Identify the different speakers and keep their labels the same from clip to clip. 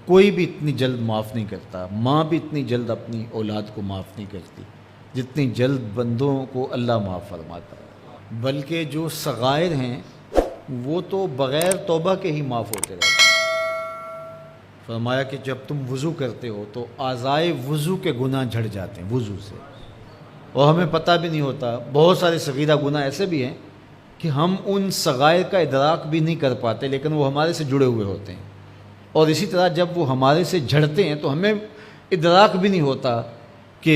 Speaker 1: کوئی بھی اتنی جلد معاف نہیں کرتا، ماں بھی اتنی جلد اپنی اولاد کو معاف نہیں کرتی جتنی جلد بندوں کو اللہ معاف فرماتا ہے۔ بلکہ جو صغائر ہیں وہ تو بغیر توبہ کے ہی معاف ہوتے رہتے ہیں۔ فرمایا کہ جب تم وضو کرتے ہو تو اعضائے وضو کے گناہ جھڑ جاتے ہیں وضو سے، اور ہمیں پتہ بھی نہیں ہوتا۔ بہت سارے صغیرہ گناہ ایسے بھی ہیں کہ ہم ان صغائر کا ادراک بھی نہیں کر پاتے، لیکن وہ ہمارے سے جڑے ہوئے ہوتے ہیں، اور اسی طرح جب وہ ہمارے سے جھڑتے ہیں تو ہمیں ادراک بھی نہیں ہوتا کہ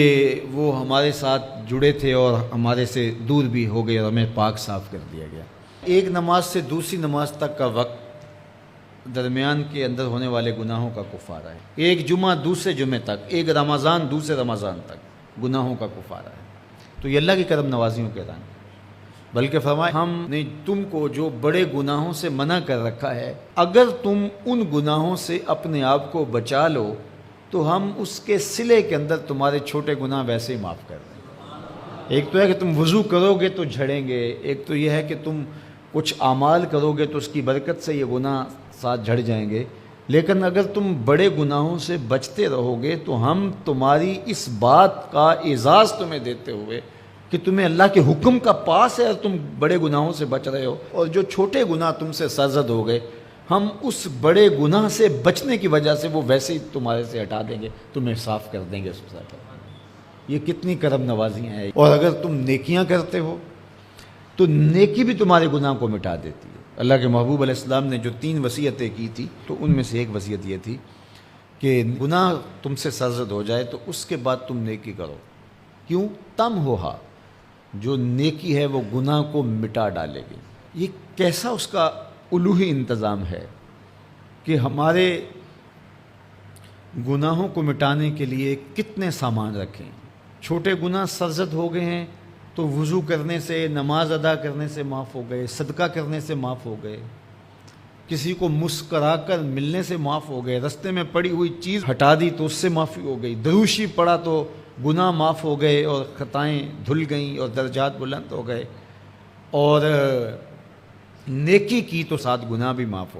Speaker 1: وہ ہمارے ساتھ جڑے تھے اور ہمارے سے دور بھی ہو گئے اور ہمیں پاک صاف کر دیا گیا۔ ایک نماز سے دوسری نماز تک کا وقت درمیان کے اندر ہونے والے گناہوں کا کفارہ ہے۔ ایک جمعہ دوسرے جمعے تک، ایک رمضان دوسرے رمضان تک گناہوں کا کفارہ ہے۔ تو یہ اللہ کی کرم نوازیوں کے رنگ، بلکہ فرمایا ہم نے تم کو جو بڑے گناہوں سے منع کر رکھا ہے، اگر تم ان گناہوں سے اپنے آپ کو بچا لو تو ہم اس کے صلے کے اندر تمہارے چھوٹے گناہ ویسے ہی معاف کر دیں گے۔ ایک تو ہے کہ تم وضو کرو گے تو جھڑیں گے، ایک تو یہ ہے کہ تم کچھ اعمال کرو گے تو اس کی برکت سے یہ گناہ ساتھ جھڑ جائیں گے، لیکن اگر تم بڑے گناہوں سے بچتے رہو گے تو ہم تمہاری اس بات کا اعزاز تمہیں دیتے ہوئے کہ تمہیں اللہ کے حکم کا پاس ہے اور تم بڑے گناہوں سے بچ رہے ہو، اور جو چھوٹے گناہ تم سے سرزد ہو گئے ہم اس بڑے گناہ سے بچنے کی وجہ سے وہ ویسے ہی تمہارے سے ہٹا دیں گے، تمہیں صاف کر دیں گے اس سے۔ یہ کتنی کرم نوازیاں ہیں۔ اور اگر تم نیکیاں کرتے ہو تو نیکی بھی تمہارے گناہ کو مٹا دیتی ہے۔ اللہ کے محبوب علیہ السلام نے جو 3 وصیتیں کی تھی تو ان میں سے ایک وصیت یہ تھی کہ گناہ تم سے سرزد ہو جائے تو اس کے بعد تم نیکی کرو۔ کیوں؟ تم ہوہا، جو نیکی ہے وہ گناہ کو مٹا ڈالے گی۔ یہ کیسا اس کا الوہی انتظام ہے کہ ہمارے گناہوں کو مٹانے کے لیے کتنے سامان رکھیں۔ چھوٹے گناہ سرزد ہو گئے ہیں تو وضو کرنے سے، نماز ادا کرنے سے معاف ہو گئے، صدقہ کرنے سے معاف ہو گئے، کسی کو مسکرا کر ملنے سے معاف ہو گئے، رستے میں پڑی ہوئی چیز ہٹا دی تو اس سے معافی ہو گئی، دروشی پڑا تو گناہ معاف ہو گئے اور خطائیں دھل گئیں اور درجات بلند ہو گئے، اور نیکی کی تو ساتھ گناہ بھی معاف ہو